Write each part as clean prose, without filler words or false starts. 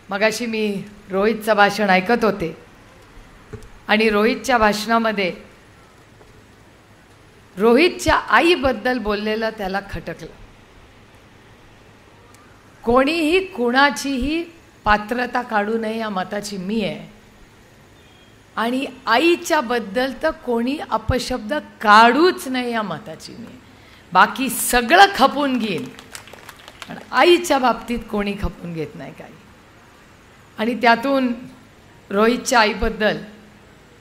मगाशी मी रोहितचं भाषण ऐकत होते आणि रोहितच्या भाषणामध्ये रोहितच्या आईबद्दल बोललेलं त्याला खटकलं. कोणीही कुणाचीही पात्रता काढू नये या मताची मी आहे आणि आईच्या बद्दल तर कोणी अपशब्द काढूच नाही या मताची मी आहे. बाकी सगळं खपून घेईन पण आईच्या बाबतीत कोणी खपून घेत नाही काही. आणि त्यातून रोहितच्या आईबद्दल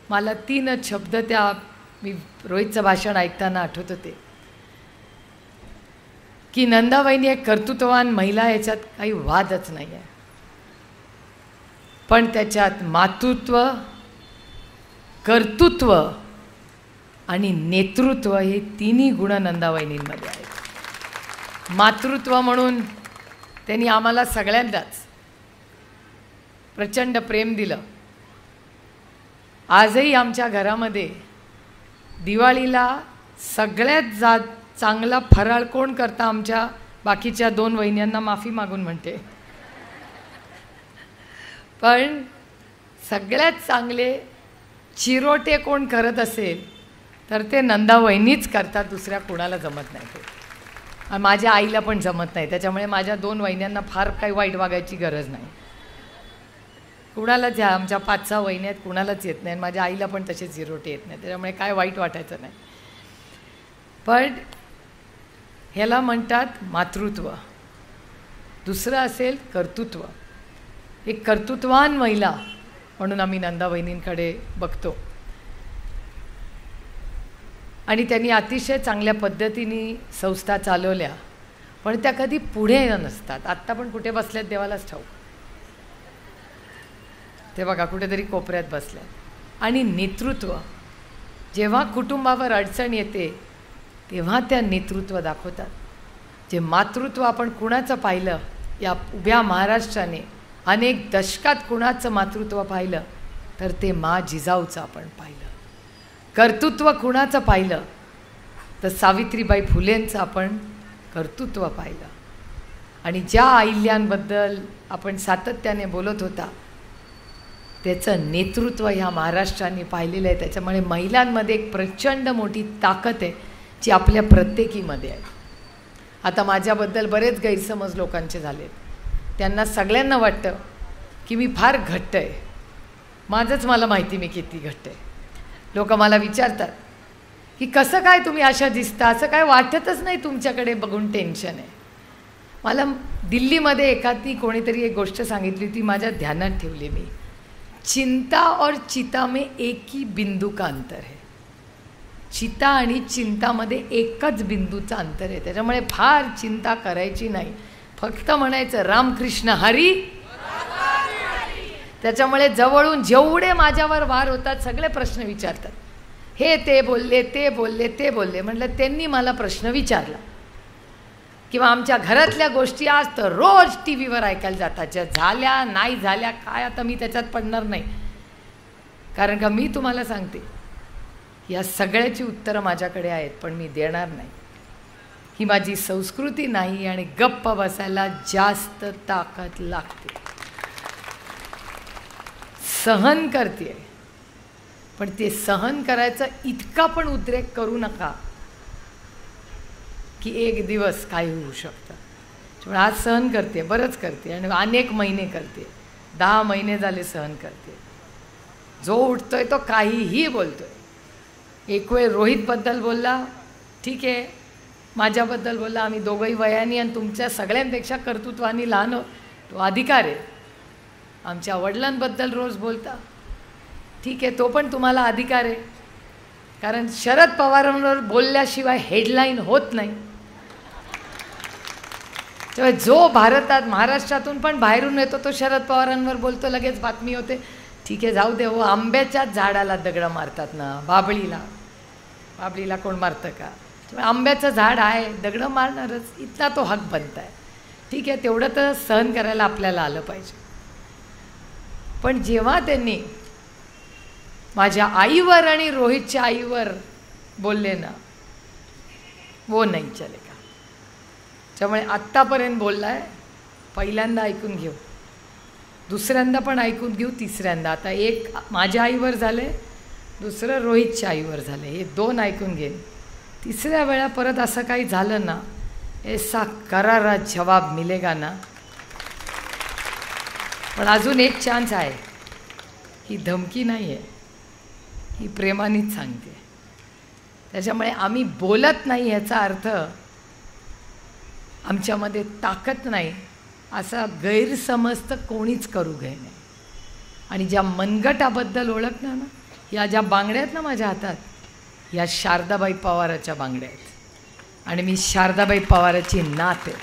मला 3 शब्द त्या मी रोहितचं भाषण ऐकताना आठवत होते की नंदावहिनी एक कर्तृत्ववान महिला, याच्यात काही वादच नाही आहे, पण त्याच्यात मातृत्व, कर्तृत्व आणि नेतृत्व हे तिन्ही गुण नंदावहिनींमध्ये आहेत. मातृत्व म्हणून त्यांनी आम्हाला सगळ्यांनाच प्रचंड प्रेम दिलं. आजही आमच्या घरामध्ये दिवाळीला सगळ्यात चांगला फराळ कोण करता, आमच्या बाकीच्या 2 वहिन्यांना माफी मागून म्हणते, पण सगळ्यात चांगले चिरोटे कोण करत असेल तर ते नंदावहिनीच करतात, दुसऱ्या कोणाला जमत नाही ते. आणि माझ्या आईला पण जमत नाही, त्याच्यामुळे माझ्या 2 वहिन्यांना फार काही वाईट वागायची गरज नाही. कुणालाच, ह्या आमच्या 5-6 वहिनी आहेत, कुणालाच येत नाही. माझ्या आईला पण तसे चिरोटे येत नाही, त्याच्यामुळे काय वाईट वाटायचं नाही. पण ह्याला म्हणतात मातृत्व. दुसरं असेल कर्तृत्व. एक कर्तृत्ववान महिला म्हणून आम्ही नंदावहिनींकडे बघतो आणि त्यांनी अतिशय चांगल्या पद्धतीने संस्था चालवल्या, पण त्या कधी पुढे नसतात. आत्ता पण कुठे बसल्यात देवालाच ठाऊक, ते बघा कुठेतरी कोपऱ्यात बसल्यात. आणि नेतृत्व, जेव्हा कुटुंबावर अडचण येते तेव्हा त्या नेतृत्व दाखवतात. जे मातृत्व आपण कुणाचं पाहिलं या उभ्या महाराष्ट्राने, अनेक दशकात कुणाचं मातृत्व पाहिलं तर ते मा जिजाऊचं आपण पाहिलं. कर्तृत्व कुणाचं पाहिलं तर सावित्रीबाई फुलेंचं आपण कर्तृत्व पाहिलं. आणि ज्या अहिल्यांबद्दल आपण सातत्याने बोलत होता त्याचं नेतृत्व ह्या महाराष्ट्राने पाहिलेलं आहे. त्याच्यामुळे महिलांमध्ये एक प्रचंड मोठी ताकद आहे जी आपल्या प्रत्येकीमध्ये आहे. आता माझ्याबद्दल बरेच गैरसमज लोकांचे झाले. त्यांना सगळ्यांना वाटतं की मी फार घट्ट आहे. माझंच मला माहिती मी किती घट्ट आहे. लोक मला विचारतात की कसं काय तुम्ही अशा दिसता, असं काय वाटतच नाही तुमच्याकडे बघून टेन्शन आहे. मला दिल्लीमध्ये एखादी कोणीतरी एक गोष्ट सांगितली होती, माझ्या ध्यानात ठेवली मी. चिंता और चिता में एक ही बिंदू का अंतर है. चिता आणि चिंतामध्ये एकच बिंदूचा अंतर आहे. त्याच्यामुळे फार चिंता करायची नाही, फक्त म्हणायचं रामकृष्ण हरी. त्याच्यामुळे जवळून जेवढे माझ्यावर वार होतात सगळे प्रश्न विचारतात, हे ते बोलले, ते बोलले, ते बोलले. म्हटलं त्यांनी मला प्रश्न विचारला. किंवा आमच्या घरातल्या गोष्टी आज तर रोज टी व्हीवर ऐकायला जातात, ज्या झाल्या नाही झाल्या काय, आता मी त्याच्यात पडणार नाही. कारण का मी तुम्हाला सांगते या सगळ्याची उत्तरं माझ्याकडे आहेत, पण मी देणार नाही. ही माझी संस्कृती नाही आणि गप्प बसायला जास्त ताकद लागते. सहन करते, पण ते सहन करायचं इतका पण उद्रेक करू नका की एक दिवस काय होऊ शकतं. त्यामुळे आज सहन करते, बरंच करते आणि अनेक महिने करते, 10 महिने झाले सहन करते. जो उठतोय तो काहीही बोलतोय. एक वेळ रोहितबद्दल बोलला, ठीक आहे, माझ्याबद्दल बोलला, आम्ही दोघंही वयानी आणि तुमच्या सगळ्यांपेक्षा कर्तृत्वानी लहान, तो अधिकार आहे. आमच्या वडिलांबद्दल रोज बोलता, ठीक आहे, तो पण तुम्हाला अधिकार आहे. कारण शरद पवारांवर बोलल्याशिवाय हेडलाईन होत नाही. तेव्हा जो भारतात महाराष्ट्रातून पण बाहेरून येतो तो शरद पवारांवर बोलतो, लगेच बातमी होते. ठीक आहे, जाऊ दे हो, आंब्याच्याच झाडाला दगडं मारतात ना, बाबळीला कोण मारतं का. आंब्याचं झाड आहे, दगडं मारणारच, इथला तो हक बनत आहे. ठीक आहे, तेवढं तर सहन करायला आपल्याला आलं पाहिजे. पण जेव्हा त्यांनी माझ्या आईवर आणि रोहितच्या आईवर बोलले ना, वो नाही चलेगा. त्यामुळे आत्तापर्यंत बोललाय, पहिल्यांदा ऐकून घेऊ. दुसऱ्यांदा पण ऐकून घेऊ, तिसऱ्यांदा. आता एक माझ्या आईवर झाले, दुसरं रोहितच्या आईवर झाले, हे 2 ऐकून घेईन. तिसऱ्या वेळा परत असं काही झालं ना, ऐसा करारा जवाब मिलेगा ना. पण अजून एक चान्स आहे. ही धमकी नाही आहे, ही प्रेमानेच सांगते. त्याच्यामुळे आम्ही बोलत नाही याचा अर्थ आमच्यामध्ये ताकद नाही असा गैरसमज तर कोणीच करू घे नाही. आणि ज्या मनगटाबद्दल ओळखणार ना, या ज्या बांगड्या आहेत ना माझ्या हातात, या शारदाबाई पवाराच्या बांगड्या आहेत आणि मी शारदाबाई पवाराची नात आहे.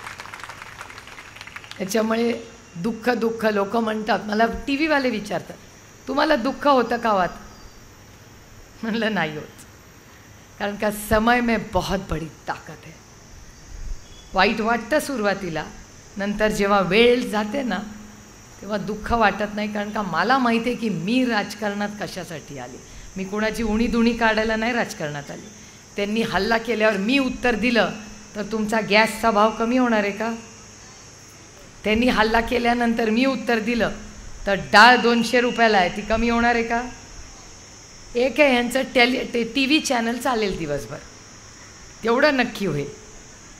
त्याच्यामुळे दुःख लोक म्हणतात, मला टी व्हीवाले विचारतात, तुम्हाला दुःख होतं का वात? म्हणलं नाही होत, कारण का समय में बहुत बड़ी ताकद है. वाईट वाटतं सुरुवातीला, नंतर जेव्हा वेळ जाते ना तेव्हा दुःख वाटत नाही, कारण का मला माहिती आहे की मी राजकारणात कशासाठी आली. मी कोणाची उणीधुणी काढायला नाही राजकारणात आली. त्यांनी हल्ला केल्यावर मी उत्तर दिलं तर तुमचा गॅसचा भाव कमी होणार आहे का? त्यांनी हल्ला केल्यानंतर मी उत्तर दिलं तर डाळ 200 रुपयाला आहे, ती कमी होणार आहे का? एक आहे यांचं टी व्ही चॅनल चालेल दिवसभर, तेवढं नक्की होईल.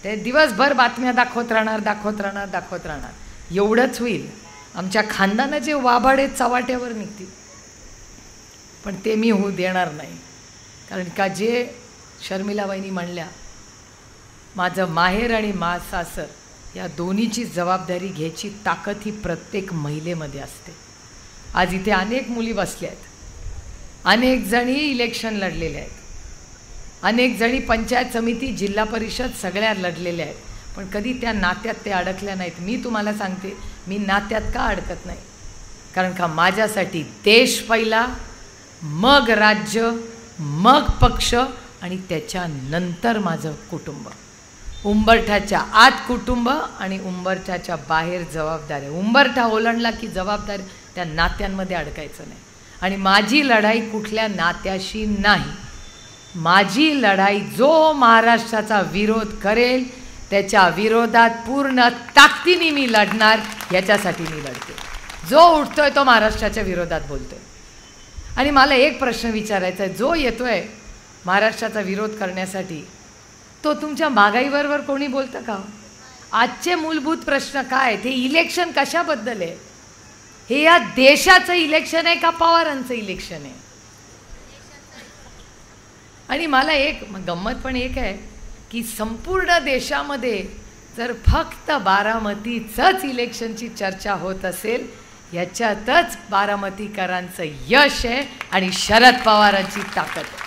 ते दिवसभर बातम्या दाखवत राहणार, एवढंच होईल. आमच्या खानदानाचे वाभाडे चव्हाट्यावर निघतील, पण ते मी होऊ देणार नाही. कारण का जे शर्मिलाबाईंनी म्हणल्या, माझं माहेर आणि सासर या दोन्हीची जबाबदारी घ्यायची ताकद ही प्रत्येक महिलेमध्ये असते. आज इथे अनेक मुली बसल्या आहेत, अनेक जणी इलेक्शन लढलेल्या आहेत, अनेक जणी पंचायत समिती, जिल्हा परिषद सगळ्या लढलेल्या आहेत, पण कधी त्या नात्यात ते अडकल्या नाहीत. मी तुम्हाला सांगते, मी नात्यात का अडकत नाही, कारण का माझ्यासाठी देश पहिला, मग राज्य, मग पक्ष आणि त्याच्यानंतर माझं कुटुंब. उंबरठ्याच्या आत कुटुंब आणि उंबरठ्याच्या बाहेर जबाबदारी. उंबरठा ओलांडला की जबाबदारी, त्या नात्यांमध्ये अडकायचं नाही. आणि माझी लढाई कुठल्या नात्याशी नाही. माझी लढाई जो महाराष्ट्राचा विरोध करेल त्याच्या विरोधात पूर्ण ताकदीने मी लढणार, याच्यासाठी मी लढते. जो उठतोय तो महाराष्ट्राच्या विरोधात बोलतोय. आणि मला एक प्रश्न विचारायचा आहे, जो येतोय महाराष्ट्राचा विरोध करण्यासाठी, तो तुमच्या महागाईबरोबर कोणी बोलतं का? आजचे मूलभूत प्रश्न काय? ते इलेक्शन कशाबद्दल आहे? हे या देशाचं इलेक्शन आहे का पवारांचं इलेक्शन आहे? आणि मला एक गंमत पण एक आहे की संपूर्ण देशामध्ये जर फक्त बारामतीचंच इलेक्शनची चर्चा होत असेल, याच्यातच बारामतीकरांचं यश आहे आणि शरद पवारांची ताकद आहे.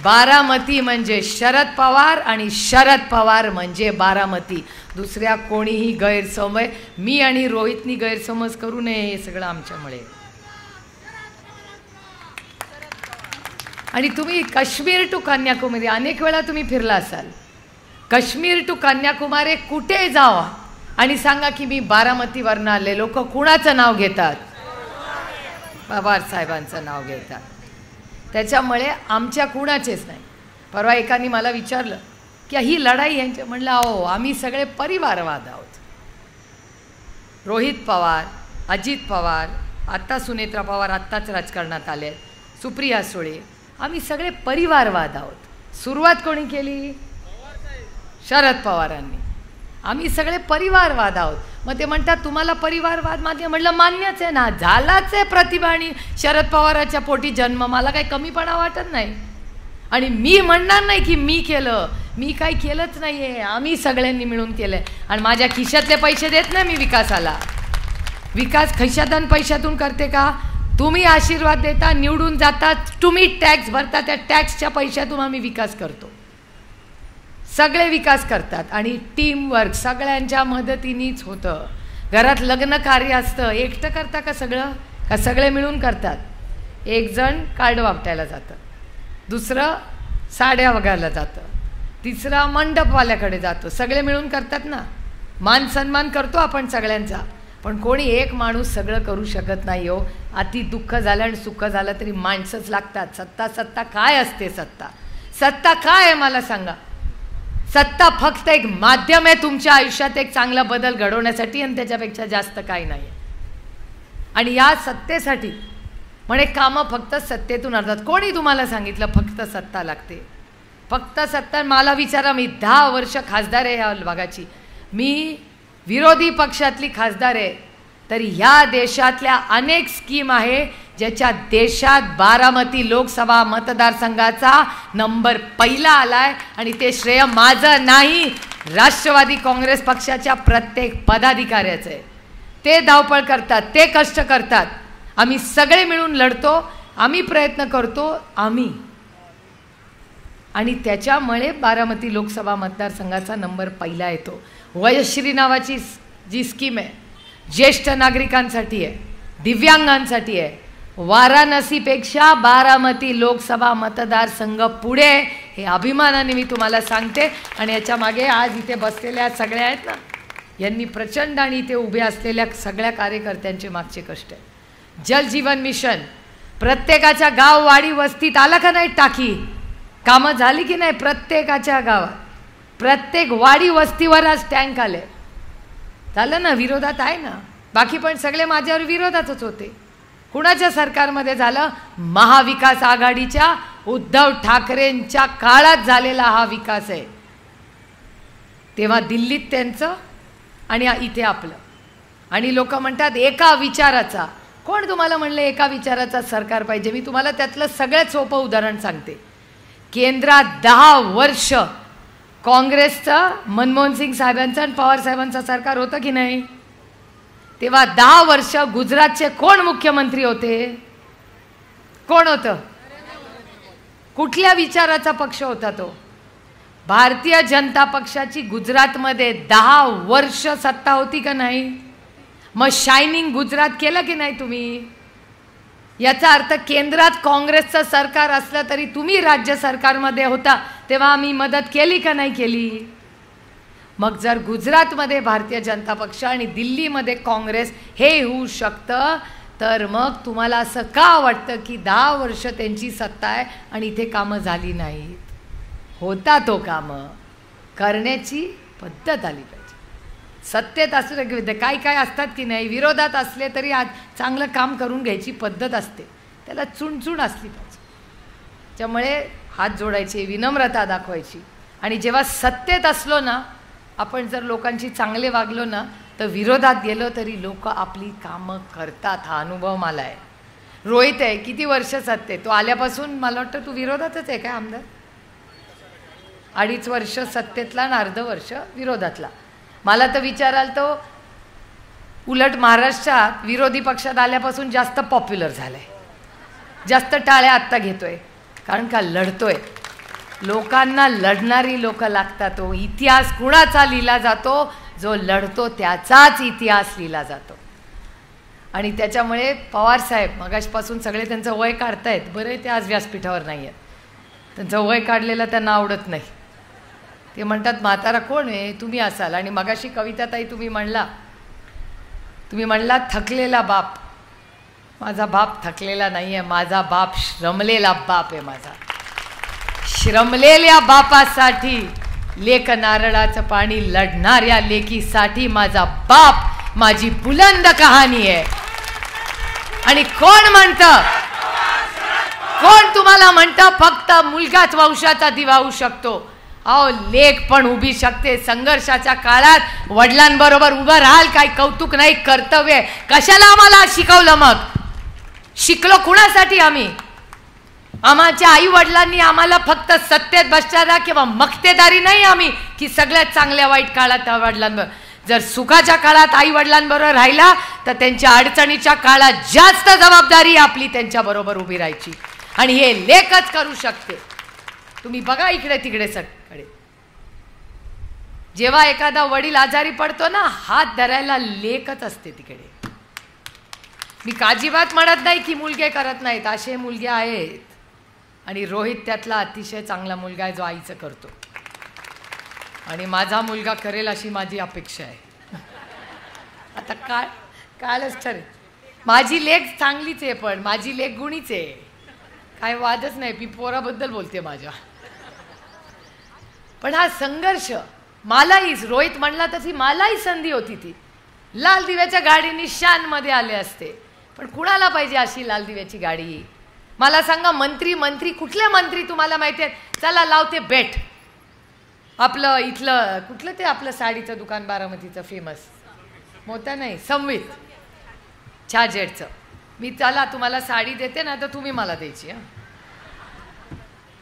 बारामती म्हणजे शरद पवार आणि शरद पवार म्हणजे बारामती. दुसऱ्या कोणीही गैरसमज, मी आणि रोहितनी गैरसमज करू नये, हे सगळं आमच्यामुळे. आणि तुम्ही काश्मीर टू कन्याकुमारी अनेक वेळा तुम्ही फिरला असाल. काश्मीर टू कन्याकुमारी कुठे जावा आणि सांगा की मी बारामतीवरनं आले, लोक कुणाचं नाव घेतात? पवार साहेबांचं नाव घेतात. त्याच्यामुळे आमच्या कुणाचेच नाही. परवा एकाने मला विचारलं की ही लढाई यांच्या, म्हणलं अहो आम्ही सगळे परिवारवाद आहोत. रोहित पवार, अजित पवार, आत्ता सुनेत्रा पवार आत्ताच राजकारणात आले, सुप्रिया सुळे, आम्ही सगळे परिवारवाद आहोत. सुरुवात कोणी केली? शरद पवारांनी. आम्ही सगळे परिवारवाद आहोत. मग ते म्हणतात तुम्हाला परिवारवाद मान्य? म्हटलं मान्यच आहे ना, झालाच आहे. प्रतिभा आणि शरद पवाराच्या पोटी जन्म, मला काही कमीपणा वाटत नाही. आणि मी म्हणणार नाही की मी केलं, मी काही केलंच नाही आहे, आम्ही सगळ्यांनी मिळून केलं आहे. आणि माझ्या खिशातले पैसे देत नाही मी विकासाला. विकास खिशातून पैशातून करते का? तुम्ही आशीर्वाद देता, निवडून जाता, तुम्ही टॅक्स भरता, त्या टॅक्सच्या पैशातून आम्ही विकास करतो. सगळे विकास करतात आणि टीमवर्क सगळ्यांच्या मदतीनेच होतं. घरात लग्न कार्य असतं, एकटं करता का सगळं? का सगळे मिळून करतात? एक जण कार्ड वापटायला जातं, दुसरं साड्या बघायला जातं, तिसरा मंडपवाल्याकडे जातो. सगळे मिळून करतात ना. मान सन्मान करतो आपण सगळ्यांचा, पण कोणी एक माणूस सगळं करू शकत नाही हो. अति दुःख झालं आणि सुख झालं तरी माणसंच लागतात. सत्ता काय असते? सत्ता काय आहे मला सांगा? सत्ता फक्त एक माध्यम आहे तुमच्या आयुष्यात एक चांगला बदल घडवण्यासाठी, आणि त्याच्यापेक्षा जास्त काही नाही. आणि या सत्तेसाठी म्हणे कामं फक्त सत्तेतून आणतात. कोणी तुम्हाला सांगितलं फक्त सत्ता लागते? फक्त सत्ता? मला विचारा, मी 10 वर्ष खासदार आहे ह्या भागाची, मी विरोधी पक्षातली खासदार आहे, तरी ह्या देशातल्या अनेक स्कीम आहे ज्याच्या देशात बारामती लोकसभा मतदारसंघाचा नंबर पहिला आलाय. आणि ते श्रेय माझं नाही, राष्ट्रवादी काँग्रेस पक्षाच्या प्रत्येक पदाधिकाऱ्याचं आहे. ते धावपळ करतात, ते कष्ट करतात, आम्ही सगळे मिळून लढतो, आम्ही प्रयत्न करतो, आम्ही. आणि त्याच्यामुळे बारामती लोकसभा मतदारसंघाचा नंबर पहिला येतो. वयश्री नावाची जी स्कीम आहे ज्येष्ठ नागरिकांसाठी आहे, दिव्यांगांसाठी आहे, वाराणसीपेक्षा बारामती लोकसभा मतदारसंघ पुढे, हे अभिमानाने मी तुम्हाला सांगते. आणि याच्या मागे आज इथे बसलेल्या सगळ्या आहेत ना, यांनी प्रचंड आणि इथे उभे असलेल्या सगळ्या कार्यकर्त्यांचे मागचे कष्ट आहे. जल जीवन मिशन प्रत्येकाच्या गाव वाडी वस्तीत आला का नाही? टाकी कामं झाली की नाही? प्रत्येकाच्या गावात प्रत्येक वाडी वस्तीवर आज टँक आले. झालं ना? विरोधात आहे ना, बाकी पण सगळे माझ्यावर विरोधातच होते. कुणाच्या सरकारमध्ये झालं? महाविकास आघाडीच्या उद्धव ठाकरेंच्या काळात झालेला हा विकास आहे. तेव्हा दिल्लीत त्यांचं आणि इथे आपलं. आणि लोक म्हणतात एका विचाराचा. कोण तुम्हाला म्हणलं एका विचाराचा सरकार पाहिजे? मी तुम्हाला त्यातलं सगळ्यात सोपं उदाहरण सांगते. केंद्रात 10 वर्ष काँग्रेसचं, मनमोहन सिंग साहेबांचं आणि पवार साहेबांचं सरकार होतं की नाही? तेव्हा 10 वर्ष गुजरातचे कोण मुख्यमंत्री होते? कोण होतं? कुठल्या विचाराचा पक्ष होता तो? भारतीय जनता पक्षाची गुजरातमध्ये 10 वर्ष सत्ता होती का नाही? मग शायनिंग गुजरात केलं की नाही तुम्ही? याचा अर्थ केंद्रात काँग्रेसचं सरकार असलं तरी तुम्ही राज्य सरकारमध्ये होता, तेव्हा आम्ही मदत केली का नाही केली? मग जर गुजरातमध्ये भारतीय जनता पक्ष आणि दिल्लीमध्ये काँग्रेस हे होऊ शकतं, तर मग तुम्हाला असं का वाटतं की 10 वर्ष त्यांची सत्ता आहे आणि इथे कामं झाली नाहीत? होता तो कामं करण्याची पद्धत आली पाहिजे. सत्तेत असू दे, काय काय असतात की नाही, विरोधात असले तरी आज चांगलं काम करून घ्यायची पद्धत असते, त्याला चुणचुण असली पाहिजे. त्यामुळे हात जोडायचे, विनम्रता दाखवायची. आणि जेव्हा सत्तेत असलो ना, आपण जर लोकांची चांगले वागलो ना, तर विरोधात गेलो तरी लोक आपली कामं करतात. हा अनुभव मला आहे. रोहित आहे, किती वर्ष सत्तेत, तो आल्यापासून मला वाटतं तू विरोधातच आहे काय आमदार? 2.5 वर्ष सत्तेतला आणि अर्ध वर्ष विरोधातला. मला तर विचाराल तो उलट महाराष्ट्रात विरोधी पक्षात आल्यापासून जास्त पॉप्युलर झालाय, जास्त टाळ्या आत्ता घेतोय. कारण का? लढतोय. लोकांना लढणारी लोक लागतात. तो इतिहास कुणाचा लिहिला जातो? जो लढतो त्याचाच इतिहास लिहिला जातो. आणि त्याच्यामुळे पवार साहेब मगाशपासून सगळे त्यांचं वय काढतायत. बरं, ते आज व्यासपीठावर नाही आहेत, त्यांचं वय काढलेलं त्यांना आवडत नाही. ते म्हणतात म्हातारा कोण आहे? तुम्ही असाल. आणि मगाशी कविताताई तुम्ही म्हणला थकलेला बाप. माझा बाप थकलेला नाही आहे, माझा बाप श्रमलेला बाप आहे. माझा श्रमलेल्या बापासाठी, लेक नारळाचं पाणी लढणाऱ्या लेकीसाठी माझा बाप माझी बुलंद कहाणी आहे. आणि कोण म्हणतं, कोण तुम्हाला म्हणतं फक्त मुलगाच वंशाचा दिवा होऊ शकतो? अहो, लेक पण उभी शकते. संघर्षाच्या काळात वडिलांबरोबर उभं राहाल, काही कौतुक नाही, कर्तव्य. कशाला आम्हाला शिकवलं? मग शिकलो कुणासाठी आम्ही? आमच्या आई वडिलांनी आम्हाला फक्त सत्तेत बसणारा किंवा मक्तेदारी नाही आम्ही, की सगळ्यात चांगल्या वाईट काळात वडिलांबरोबर. जर सुखाच्या काळात आई वडिलांबरोबर राहिला तर त्यांच्या अडचणीच्या काळात जास्त जबाबदारी आपली त्यांच्याबरोबर उभी राहायची. आणि हे लेखच करू शकते. तुम्ही बघा इकडे तिकडे सगळे, जेव्हा एखादा वडील आजारी पडतो ना, हात धरायला लेखच असते तिकडे. मी काजीबात म्हणत नाही की मुलगे करत नाहीत, असे मुलगे आहेत. आणि रोहित त्यातला अतिशय चांगला मुलगा आहे जो आईचं करतो. आणि माझा मुलगा करेल अशी माझी अपेक्षा आहे. आता कालच ठरेल. माझी लेक चांगलीच आहे, पण माझी लेक गुणीच आहे, काय वादच नाही. मी पोराबद्दल बोलते माझ्या. पण हा संघर्ष मलाही, रोहित म्हणला तशी मलाही संधी होती. ती लाल दिव्याच्या गाडीने शानमध्ये आले असते, पण कुणाला पाहिजे अशी लाल दिव्याची गाडी? मला सांगा, मंत्री कुठले मंत्री तुम्हाला माहिती आहेत? चला लावते बेट. आपलं इथलं कुठलं ते आपलं साडीचं दुकान बारामतीचं फेमस, मोठा नाही, संवित छाजेडचं. मी चला तुम्हाला साडी देते ना, तर तुम्ही मला द्यायची.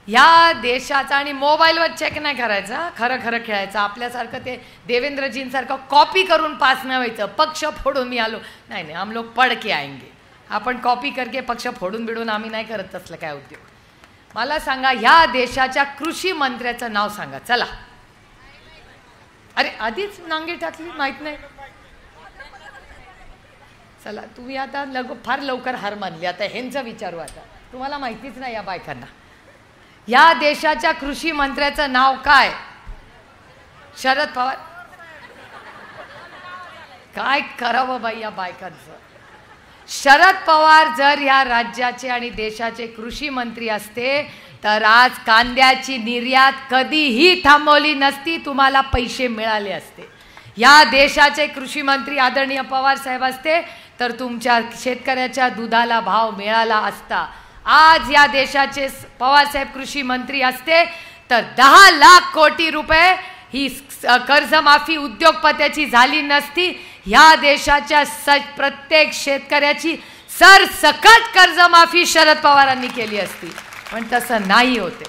ह्या देशाचा, आणि मोबाईलवर चेक नाही करायचा, खरं खरं खेळायचं. आपल्यासारखं ते देवेंद्रजींसारखं कॉपी करून पास नाही व्हायचं. पक्ष फोडून मी आलो, नाही नाही, हम लोग पढ़ के आएंगे. आपण कॉपी करके पक्ष फोडून बिडून आम्ही नाही करत तसलं काय उद्योग. मला सांगा, ह्या देशाच्या कृषी मंत्र्याचं नाव सांगा. चला. अरे आधीच नांगे टाकली, माहित नाही. चला, तुम्ही आता फार लवकर हार मानली. आता ह्यांचं विचारू. आता तुम्हाला माहितीच नाही या बायकांना. या देशाच्या कृषी मंत्र्याचं नाव काय? शरद पवार. काय करावं बाई या बायकांचं. शरद पवार जर या राज्याचे आणि देशाचे कृषी मंत्री असते तर आज कांद्याची निर्यात कधीही थांबवली नसती, तुम्हाला पैसे मिळाले असते. या देशाचे कृषी मंत्री आदरणीय पवार साहेब असते तर तुमच्या शेतकऱ्याच्या दुधाला भाव मिळाला असता. आज या देशाचे पवार साहेब कृषी मंत्री असते तर 10 लाख कोटी रुपये ही कर्जमाफी उद्योगपत्याची झाली नसती. ह्या देशाच्या प्रत्येक शेतकऱ्याची सरसकट कर्जमाफी शरद पवारांनी केली असती. पण तसं नाही होते.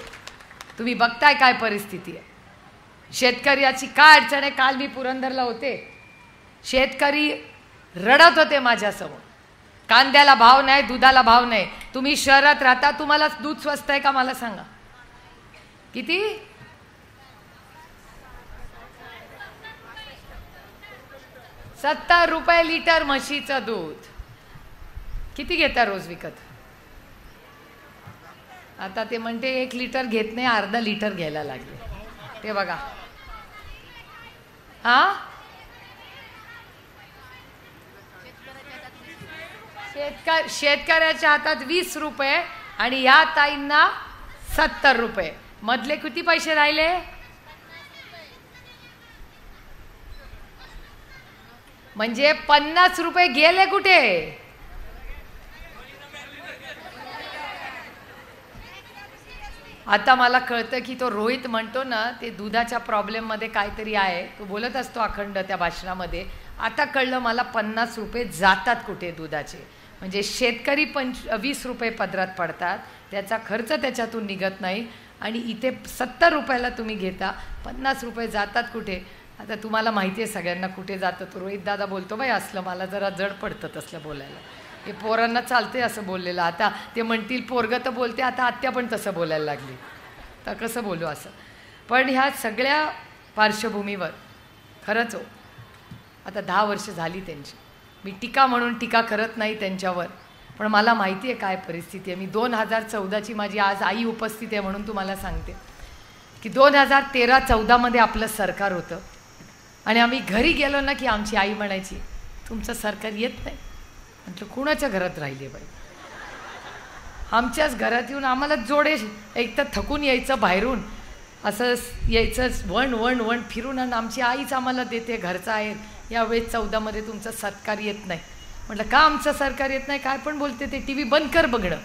तुम्ही बघताय काय परिस्थिती आहे. शेतकऱ्याची काय अडचण आहे. काल मी पुरंदरला होते, शेतकरी रडत होते माझ्यासमोर. कांद्याला भाव नाही, दुधाला भाव नाही. तुम्ही शहरात राहता, तुम्हाला दूध स्वस्त आहे का मला सांगा? किती? 70 रुपये लिटर म्हशीचं दूध. किती घेता रोज विकत? आता ते म्हणते 1 लिटर घेत नाही, अर्धा लिटर घ्यायला लागले. ते बघा. हा, शेतकऱ्याच्या हातात 20 रुपये आणि या ताईंना 70 रुपये. मधले किती पैसे राहिले? म्हणजे 50 रुपये गेले कुठे? आता मला कळतं की तो रोहित म्हणतो ना, ते दुधाच्या प्रॉब्लेममध्ये काहीतरी आहे, तो बोलत असतो अखंड त्या भाषणामध्ये. आता कळलं मला 50 रुपये जातात कुठे दुधाचे. म्हणजे शेतकरी 20 रुपये पदरात पडतात, त्याचा खर्च त्याच्यातून निघत नाही, आणि इथे 70 रुपयाला तुम्ही घेता, 50 रुपये जातात कुठे? आता तुम्हाला माहिती आहे सगळ्यांना कुठे जातं. तो रोहित दादा बोलतो, बाई असलं मला जरा जड पडतं तसलं बोलायला. हे पोरांना चालते असं बोललेलं. आता ते म्हणतील पोरगं तर बोलते, आता आत्या पण तसं बोलायला लागली, तर कसं बोलू असं. पण ह्या सगळ्या पार्श्वभूमीवर खरंच हो, आता 10 वर्ष झाली त्यांची. मी टीका म्हणून टीका करत नाही त्यांच्यावर, पण मला माहिती आहे काय परिस्थिती आहे. मी 2014ची माझी आज आई उपस्थित आहे म्हणून तुम्हाला सांगते की 2013-14 आपलं सरकार होतं, आणि आम्ही घरी गेलो ना की आमची आई म्हणायची, तुमचं सरकार येत नाही. म्हटलं कुणाच्या घरात राहिले बाई? आमच्याच घरात येऊन आम्हाला जोडे. एक तर थकून यायचं बाहेरून, असं यायचं वण वण वण फिरून, आणि आमची आईच आम्हाला देते घरचं आहे. यावेळेस 14 तुमचं सरकार येत नाही. म्हटलं का आमचं सरकार येत नाही? काय पण बोलते ते, TV बंद कर बघणं.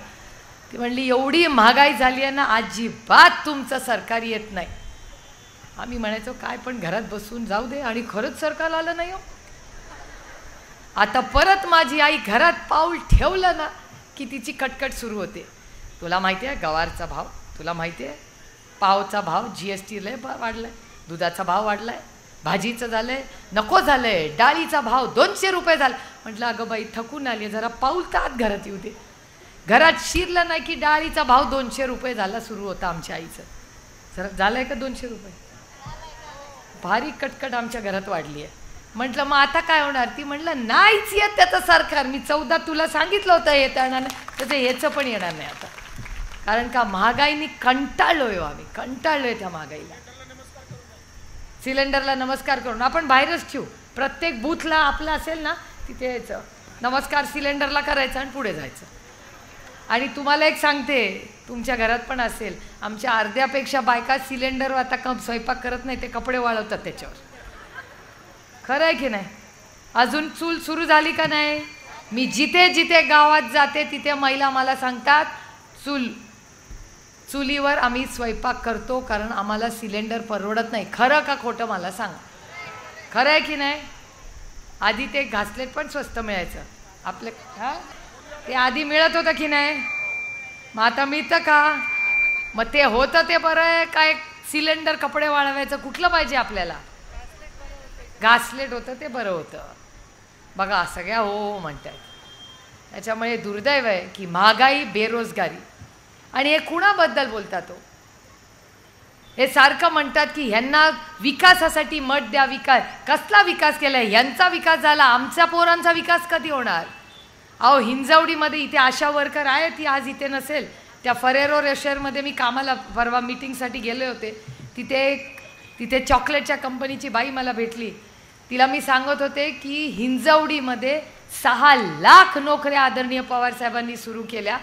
ती म्हणली एवढी महागाई झाली आहे ना, अजिबात तुमचं सरकार येत नाही. आम्ही म्हणायचो काय पण घरात बसून जाऊ दे, आणि खरंच सरकार आलं नाही हो. आता परत माझी आई घरात पाऊल ठेवलं ना की तिची कटकट सुरू होते. तुला माहिती आहे गवारचा भाव, तुला माहिती आहे पावचा भाव, GST लय वाढलाय, दुधाचा भाव वाढलाय, भाजीचं झालंय नको झालंय, डाळीचा भाव 200 रुपये झाला. म्हटलं अगं बाई थकून आली, जरा पाऊल तर आत घरात येऊ दे. घरात शिरलं नाही की डाळीचा भाव 200 रुपये झाला सुरू होता आमच्या आईचं. जरा झालंय का 200 रुपये? भारी कटकट आमच्या घरात वाढली आहे. म्हटलं मग आता काय होणार? ती म्हटलं नाहीच येत त्याचं सरकार. मी 14 तुला सांगितलं होतं येत येणार नाही, त्याचं ह्याचं पण येणार नाही आता. कारण का महागाईनी कंटाळलोय हो आम्ही, कंटाळलोय त्या महागाईला. सिलेंडरला नमस्कार करून आपण बाहेरच ठेवू, प्रत्येक बूथला आपलं असेल ना तिथे यायचं, नमस्कार सिलेंडरला करायचं आणि पुढे जायचं. आणि तुम्हाला एक सांगते, तुमच्या घरात पण असेल, आमच्या अर्ध्यापेक्षा बायका सिलेंडर आता स्वयंपाक करत नाही, ते कपडे वाळवतात त्याच्यावर. खरं आहे की नाही? अजून चूल सुरू झाली का नाही? मी जिथे जिथे गावात जाते तिथे महिला मला सांगतात चुलीवर आम्ही स्वयंपाक करतो कारण आम्हाला सिलेंडर परवडत नाही. खरं का खोटं मला सांग. खरं आहे की नाही. आधी ते घासलेट पण स्वस्त मिळायचं आपलं. हां ते आधी मिळत होतं की नाही. मग आता मिळतं का. मग ते होतं ते बरं आहे काय. सिलेंडर कपडे वाळवायचं कुठलं पाहिजे आपल्याला. घासलेट होतं ते बरं होतं. बघा सगळ्या हो म्हणतात. त्याच्यामुळे दुर्दैव आहे की महागाई बेरोजगारी. आणि हे कुणाबद्दल बोलतात हो. हे सारखं म्हणतात की ह्यांना विकासासाठी मत द्या. विकास कसला विकास केलाय. ह्यांचा विकास झाला आमच्या पोरांचा विकास कधी होणार. अहो हिंजवडीमध्ये इथे आशा वर्कर आहे ती आज इथे नसेल. त्या फरेरो रेशरमध्ये मी कामाला परवा मीटिंगसाठी गेले होते. तिथे चॉकलेटच्या कंपनीची बाई मला भेटली. तिला मी सांगत होते की हिंजवडीमध्ये 6 लाख नोकऱ्या आदरणीय पवार साहेबांनी सुरू केल्या.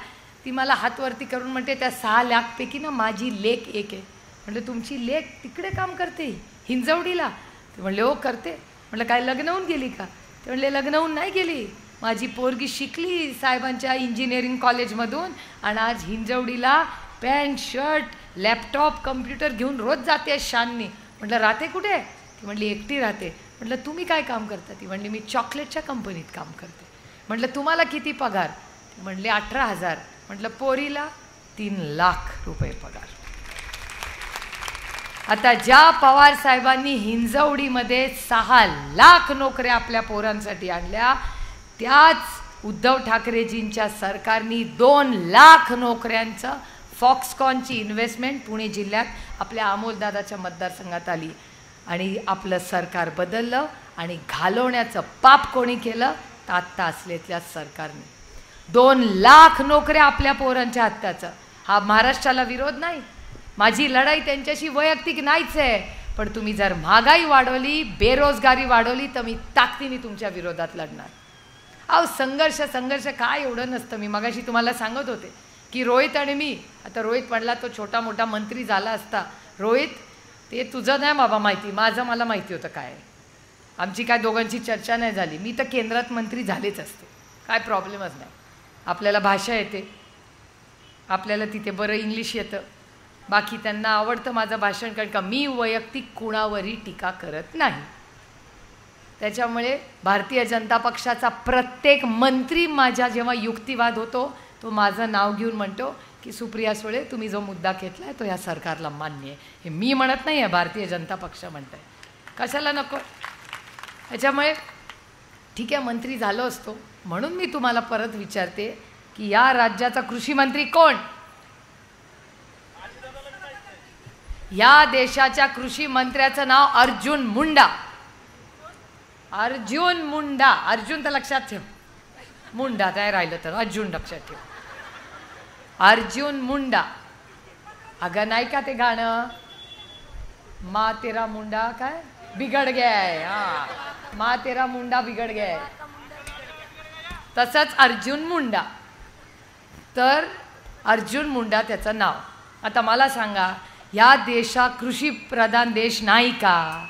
ती मला हातवरती करून म्हणते त्या 6 लाखपैकी ना माझी लेक एक आहे. म्हटलं तुमची लेक तिकडे काम करते हिंजवडीला. ते म्हणले हो करते. म्हटलं काय लग्न होऊन गेली का. ते म्हणले लग्न होऊन नाही गेली. माझी पोरगी शिकली साहेबांच्या इंजिनिअरिंग कॉलेजमधून आणि आज हिंजवडीला पॅन्ट शर्ट लॅपटॉप कम्प्युटर घेऊन रोज जाते शाननी. म्हटलं राहते कुठे. ती म्हणली एकटी राहते. म्हटलं तुम्ही काय काम करता. ती म्हणली मी चॉकलेटच्या कंपनीत काम करते. म्हटलं तुम्हाला किती पगार. ती म्हणली 18,000. म्हटलं पोरीला 3 लाख रुपये पगार. आता ज्या पवार साहेबांनी हिंजवडीमध्ये 6 लाख नोकऱ्या आपल्या पोरांसाठी आणल्या त्याच उद्धव ठाकरेजींच्या सरकारनी 2 लाख नोकऱ्यांचं फॉक्सकॉनची इन्व्हेस्टमेंट पुणे जिल्ह्यात आपल्या अमोलदादाच्या मतदारसंघात आली. आणि आपलं सरकार बदललं आणि घालवण्याचं पाप कोणी केलं तर आत्ता असलेल्या सरकारने. 2 लाख नोकऱ्या आपल्या पोरांच्या हत्याचं. हा महाराष्ट्राला विरोध नाही. माझी लढाई त्यांच्याशी वैयक्तिक नाहीच आहे. पण तुम्ही जर महागाई वाढवली बेरोजगारी वाढवली तर मी ताकदीने तुमच्या विरोधात लढणार. अहो संघर्ष काय एवढं नसतं. मी मगाशी तुम्हाला सांगत होते की रोहित आणि मी. आता रोहित म्हणला तो छोटा मोठा मंत्री झाला असता. रोहित ते तुझं नाही बाबा माहिती माझं मला माहिती होतं काय. आमची काय दोघांची चर्चा नाही झाली. मी तर केंद्रात मंत्री झालेच असते. काय प्रॉब्लेमच नाही. आपल्याला भाषा येते. आपल्याला तिथे बरं इंग्लिश येतं. बाकी त्यांना आवडतं माझं भाषण कारण का मी वैयक्तिक कुणावरही टीका करत नाही. त्याच्यामुळे भारतीय जनता पक्षाचा प्रत्येक मंत्री माझ्या जेव्हा युक्तिवाद होतो तो माझं नाव घेऊन म्हणतो की सुप्रिया सुळे तुम्ही जो मुद्दा घेतलाय तो या सरकारला मान्य आहे. हे मी म्हणत नाही आहे भारतीय जनता पक्ष म्हणतंय. कशाला नको. त्याच्यामुळे ठीक आहे मंत्री झालो असतो. म्हणून मी तुम्हाला परत विचारते की या राज्याचा कृषी मंत्री कोण. या देशाच्या कृषी मंत्र्याचं नाव अर्जुन मुंडा. अर्जुन मुंडा. अर्जुन तर लक्षात ठेव. मुंडा काय राहिलं तर अर्जुन लक्षात ठेव. अर्जुन मुंडा. अगं नाही का ते गाणं मा तेरा मुंडा काय बिगड गया है. हा मा तेरा मुंडा बिगड गया है. तसंच अर्जुन मुंडा. तर अर्जुन मुंडा त्याचं नाव. आता मला सांगा या देशा कृषी प्रधान देश नाही का.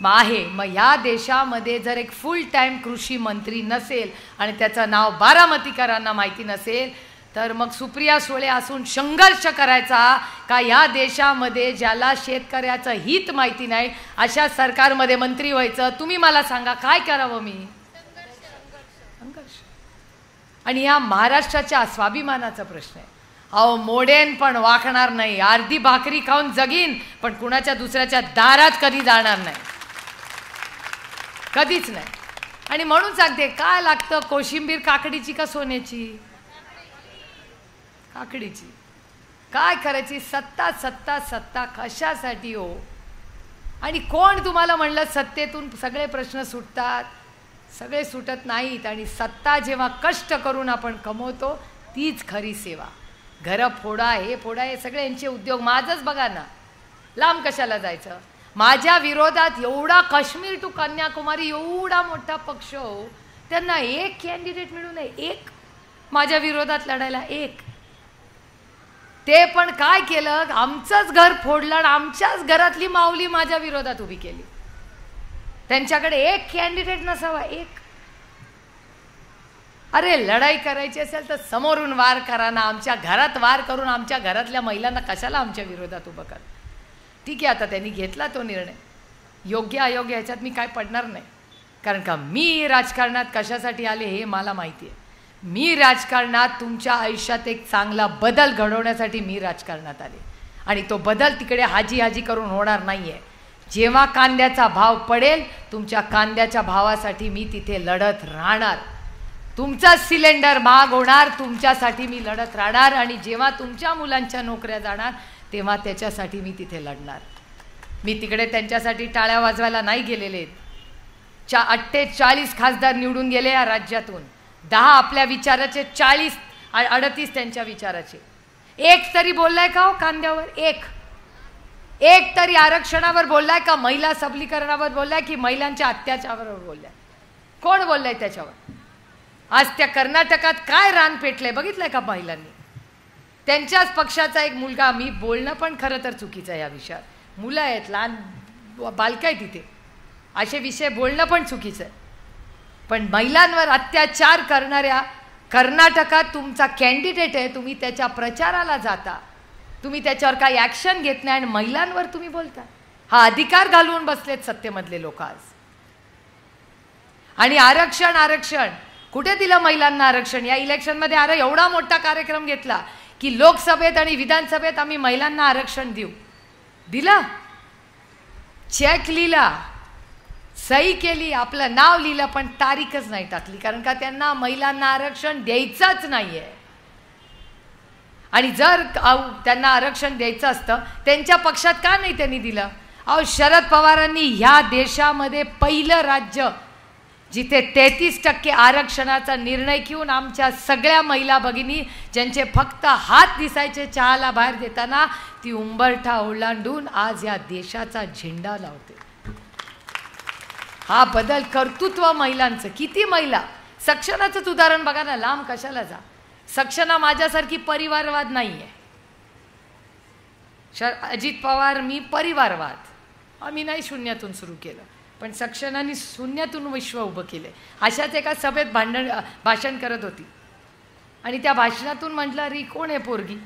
मग आहे. मग या देशामध्ये जर एक फुल टाईम कृषी मंत्री नसेल आणि त्याचं नाव बारामतीकरांना माहिती नसेल तर मग सुप्रिया सुळे असून संघर्ष करायचा का. या देशामध्ये ज्याला शेतकऱ्याचं हित माहिती नाही अशा सरकारमध्ये मंत्री व्हायचं. तुम्ही मला सांगा काय करावं मी. संघर्ष. आणि या महाराष्ट्राच्या स्वाभिमानाचा प्रश्न आहे. अहो मोडेन पण वाकणार नाही. अर्धी भाकरी खाऊन जगीन पण कुणाच्या दुसऱ्याच्या दारात कधी जाणार नाही. कधीच नाही. आणि म्हणून सांगते काय लागतं कोशिंबीर काकडीची का सोन्याची. काकडीची. काय करायची. सत्ता सत्ता सत्ता कशासाठी हो. आणि कोण तुम्हाला म्हणलं सत्तेतून सगळे प्रश्न सुटतात. सगळे सुटत नाहीत. आणि सत्ता जेव्हा कष्ट करून आपण कमवतो तीच खरी सेवा. घरं फोडा हे फोडा हे सगळे यांचे उद्योग. माझंच बघा ना लांब कशाला जायचं. माझ्या विरोधात एवढा काश्मीर टू कन्याकुमारी एवढा मोठा पक्ष हो त्यांना एक कॅन्डिडेट मिळू नये. एक माझ्या विरोधात लढायला एक. ते पण काय केलं आमचंच घर फोडलं आणि आमच्याच घरातली माऊली माझ्या विरोधात उभी केली. त्यांच्याकडे एक कॅन्डिडेट नसावा. एक. अरे लढाई करायची असेल तर समोरून वार करा ना, आमच्या घरात वार करून आमच्या घरातल्या महिलांना कशाला आमच्या विरोधात उभं कर. ठीक आहे, आता त्यांनी घेतला तो निर्णय, योग्य अयोग्य ह्याच्यात मी काय पडणार नाही. कारण का मी राजकारणात कशासाठी आले हे मला माहिती आहे. मी राजकारणात तुमच्या आयुष्यात एक चांगला बदल घडवण्यासाठी मी राजकारणात आले. आणि तो बदल तिकडे हाजी हाजी करून होणार नाही आहे. जेव्हा कांद्याचा भाव पडेल, तुमच्या कांद्याच्या भावासाठी मी तिथे लढत राहणार. तुमचा सिलेंडर महाग होणार, तुमच्यासाठी मी लढत राहणार. आणि जेव्हा तुमच्या मुलांच्या नोकऱ्या जाणार, तेव्हा त्याच्यासाठी मी तिथे लढणार. मी तिकडे त्यांच्यासाठी टाळ्या वाजवायला नाही गेलेले. 48 खासदार निवडून गेले या राज्यातून. 10 आपल्या विचाराचे, 38 त्यांच्या विचाराचे. एक तरी बोललाय का हो कांद्यावर? एक तरी आरक्षणावर बोललाय का? महिला सबलीकरणावर बोललाय की महिलांच्या अत्याचारावर बोललाय? कोण बोललाय त्याच्यावर? आज त्या कर्नाटकात काय रान पेटलंय बघितलंय का महिलांनी? त्यांच्याच पक्षाचा एक मुलगा, मी बोलणं पण खरं तर चुकीचं आहे या विषयात, मुलं आहेत, लहान बालकं आहेत तिथे, असे विषय बोलणं पण चुकीचं आहे. पण महिलांवर अत्याचार करणाऱ्या कर्नाटकात तुमचा कॅन्डिडेट आहे, तुम्ही त्याच्या प्रचाराला जाता, तुम्ही त्याच्यावर काही ॲक्शन घेत नाही आणि महिलांवर तुम्ही बोलता. हा अधिकार घालवून बसलेत सत्तेमधले लोक आज. आणि आरक्षण कुठे दिलं महिलांना आरक्षण? या इलेक्शनमध्ये अरे एवढा मोठा कार्यक्रम घेतला की लोकसभेत आणि विधानसभेत आम्ही महिलांना आरक्षण देऊ. दिलं, चेक लिहिला, सही केली, आपलं नाव लिहिलं, पण तारीखच नाही टाकली. कारण का त्यांना महिलांना आरक्षण द्यायचंच नाही आहे. आणि जर त्यांना आरक्षण द्यायचं असतं, त्यांच्या पक्षात का नाही त्यांनी दिलं? अहो, शरद पवारांनी ह्या देशामध्ये पहिलं राज्य जिथे 33% आरक्षणाचा निर्णय घेऊन आमच्या सगळ्या महिला भगिनी, ज्यांचे फक्त हात दिसायचे चहाला बाहेर देताना, ती उंबरठा ओलांडून आज या देशाचा झेंडा लावते. हा बदल कर्तृत्व महिलांचं. किती महिला, सक्षणाचंच उदाहरण बघा ना, लांब कशाला जा. सक्षणा माझ्यासारखी परिवारवाद नाही आहे. अजित पवार, मी परिवारवाद, आम्ही नाही शून्यातून सुरू केलं, पण सक्षणाने शून्यातून विश्व उभं केले. अशाच एका सभेत भाषण करत होती आणि त्या भाषणातून म्हटलं, अरे कोण आहे पोरगी?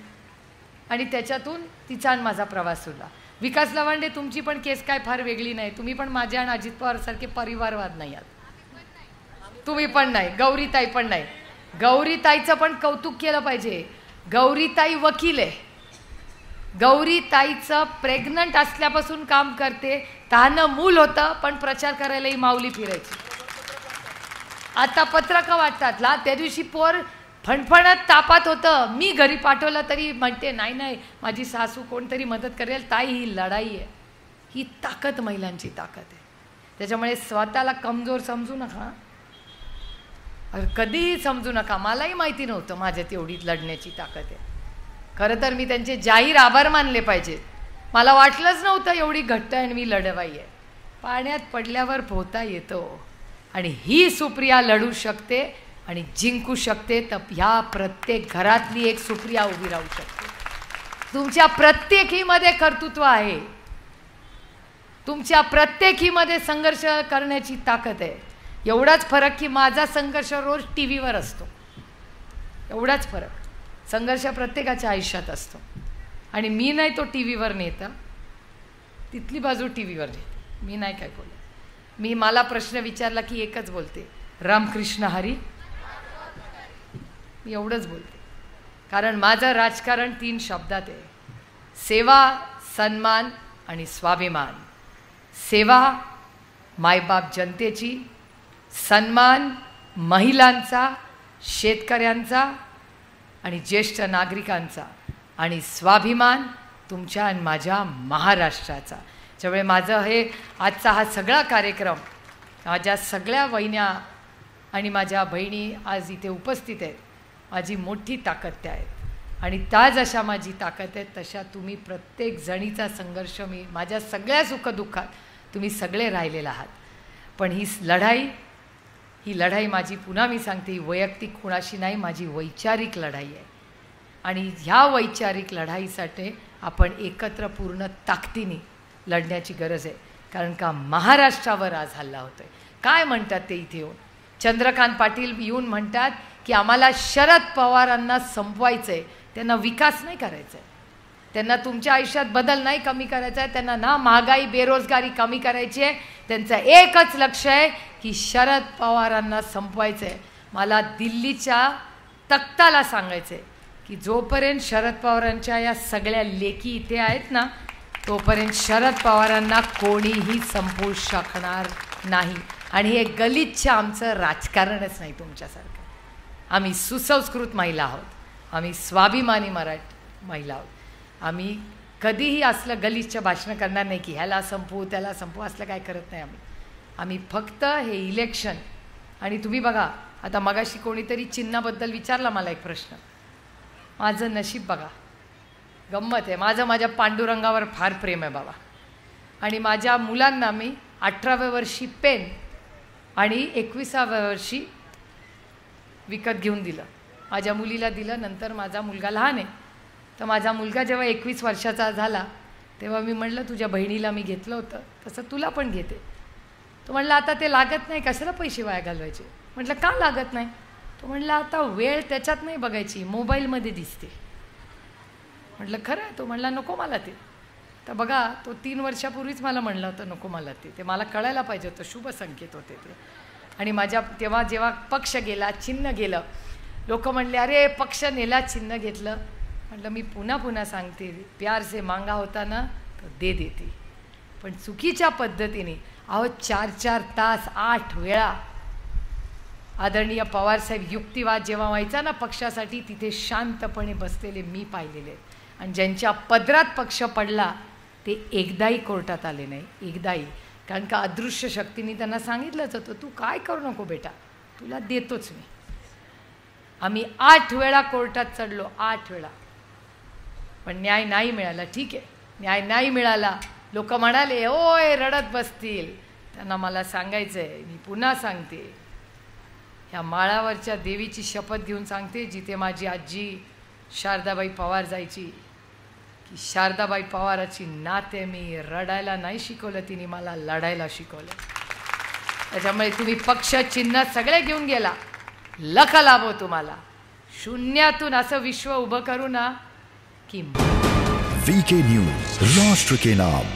आणि त्याच्यातून तिचा आणि माझा प्रवास सुरला. विकास लवांडे, तुमची पण केस काय फार वेगळी नाही, तुम्ही पण माझ्या आणि अजित पवारसारखे परिवारवाद नाही आहात. तुम्ही पण नाही, गौरीताई पण नाही. गौरीताईचं पण कौतुक केलं पाहिजे. गौरीताई वकील आहे. गौरीताईचं प्रेग्नंट असल्यापासून काम करते. तहानं मूल होतं पण प्रचार करायलाही माऊली फिरायची. आता पत्रकं वाटतात ला, त्या दिवशी पोर फणफणत तापात होतं, मी घरी पाठवलं तरी म्हणते नाही नाही माझी सासू कोणतरी मदत करेल. ताई, ही लढाई आहे, ही ताकद महिलांची ताकद आहे. त्याच्यामुळे स्वतःला कमजोर समजू नका, कधीही समजू नका. मलाही माहिती नव्हतं माझ्यात एवढी लढण्याची ताकद आहे. खरं तर मी त्यांचे जाहीर आभार मानले पाहिजेत. मला वाटलंच नव्हतं एवढी घट्ट आणि मी लढवाई आहे. पाण्यात पडल्यावर पोहता येतो आणि ही सुप्रिया लढू शकते आणि जिंकू शकते. तर ह्या प्रत्येक घरातली एक सुप्रिया उभी राहू शकते. तुमच्या प्रत्येकीमध्ये कर्तृत्व आहे, तुमच्या प्रत्येकीमध्ये संघर्ष करण्याची ताकद आहे. एवढाच फरक की माझा संघर्ष रोज टी व्हीवर असतो, एवढाच फरक. संघर्ष प्रत्येकाच्या आयुष्यात असतो आणि मी नाही तो टी व्हीवर नेता, तिथली बाजू टी व्हीवर नेते. मी नाही काय बोलत. मी मला प्रश्न विचारला की एकच बोलते, रामकृष्ण हरी. मी एवढंच बोलते. कारण माझं राजकारण 3 शब्दात आहे: सेवा, सन्मान आणि स्वाभिमान. सेवा मायबाप जनतेची, सन्मान महिलांचा, शेतकऱ्यांचा आणि ज्येष्ठ नागरिकांचा, आणि स्वाभिमान तुमच्या आणि माझ्या महाराष्ट्राचा. त्यामुळे माझं हे आजचा हा सगळा कार्यक्रम, माझ्या सगळ्या वहिन्या आणि माझ्या बहिणी आज इथे उपस्थित आहेत. माझी मोठी ताकद त्या आहेत आणि त्या जशा माझी ताकद आहेत तशा तुम्ही प्रत्येक जणीचा संघर्ष, मी माझ्या सगळ्या सुखदुःखात तुम्ही सगळे राहिलेला आहात. पण ही लढाई माझी, पुन्हा मी सांगते, ही वैयक्तिक कुणाशी नाही, माझी वैचारिक लढाई आहे. आणि ह्या वैचारिक लढाईसाठी आपण एकत्र पूर्ण ताकदीने लढण्याची गरज आहे. कारण का महाराष्ट्रावर आज हल्ला होतोय. काय म्हणतात ते इथे येऊन? चंद्रकांत पाटील येऊन म्हणतात की आम्हाला शरद पवारांना संपवायचं आहे, त्यांना विकास नाही करायचा आहे, त्यांना तुमच्या आयुष्यात बदल नाही कमी करायचा आहे, त्यांना ना महागाई बेरोजगारी कमी करायची आहे, त्यांचं एकच लक्ष आहे की शरद पवारांना संपवायचं आहे. मला दिल्लीच्या तख्ताला सांगायचं आहे की जोपर्यंत शरद पवारांच्या या सगळ्या लेखी इथे आहेत ना, तोपर्यंत शरद पवारांना कोणीही संपवू शकणार नाही. आणि हे गलिच्छ आमचं राजकारणच नाही तुमच्यासारखं. आम्ही सुसंस्कृत महिला आहोत, आम्ही स्वाभिमानी मराठी महिला आहोत. आम्ही कधीही असलं गलिच्छ भाषणं करणार नाही की ह्याला संपवू त्याला संपवू, असलं काय करत नाही आम्ही. आम्ही फक्त हे इलेक्शन. आणि तुम्ही बघा, आता मगाशी कोणीतरी चिन्हाबद्दल विचारला मला एक प्रश्न. माझं नशीब बघा, गंमत आहे, माझ्या पांडुरंगावर फार प्रेम आहे बाबा. आणि माझ्या मुलांना मी 18व्या वर्षी पेन आणि 21व्या वर्षी विकत घेऊन दिलं. माझ्या मुलीला दिलं, नंतर माझा मुलगा लहान आहे, तर माझा मुलगा जेव्हा 21 वर्षाचा झाला तेव्हा मी म्हटलं तुझ्या बहिणीला मी घेतलं होतं तसं तुला पण घेते. तो म्हणला आता ते लागत नाही, कशाला पैसे वाया घालवायचे. म्हटलं का लागत नाही. तो म्हणला आता वेळ त्याच्यात नाही बघायची, मोबाईलमध्ये दिसते. म्हटलं खरं आहे. तो म्हणला नको मला ते. तर बघा, तो 3 वर्षापूर्वीच मला म्हणलं होतं नको मला ते मला कळायला पाहिजे होतं, शुभ संकेत होते ते. आणि माझ्या तेव्हा जेव्हा पक्ष गेला, चिन्ह गेलं, लोक म्हणले अरे पक्ष नेला चिन्ह घेतलं. म्हटलं मी पुन्हा सांगते, प्यार से मांगा होता ना तो दे देती. पण चुकीच्या पद्धतीने 4 तास 8 वेळा आदरणीय पवारसाहेब युक्तिवाद जेव्हा व्हायचा ना पक्षासाठी, तिथे शांतपणे बसलेले मी पाहिलेले. आणि ज्यांच्या पदरात पक्ष पडला ते एकदाही कोर्टात आले नाही, एकदाही. कारण का अदृश्य शक्तीने त्यांना सांगितलंच होतं तू काय करू नको बेटा, तुला देतोच मी. आम्ही 8 वेळा कोर्टात चढलो, 8 वेळा. पण न्याय नाही मिळाला. ठीक आहे, न्याय नाही मिळाला. लोक म्हणाले ओय रडत बसतील. त्यांना मला सांगायचं आहे, मी पुन्हा सांगते, ह्या माळावरच्या देवीची शपथ घेऊन सांगते, जिथे माझी आजी शारदाबाई पवार जायची, की शारदाबाई पवाराची नाते मी रडायला नाही शिकवलं, तिने मला लढायला शिकवलं. त्याच्यामुळे तुम्ही पक्ष चिन्ह सगळे घेऊन गेला, लख लाभो तुम्हाला. शून्यातून असं विश्व उभं करू ना की वीके न्यूज, राष्ट्र के नाम.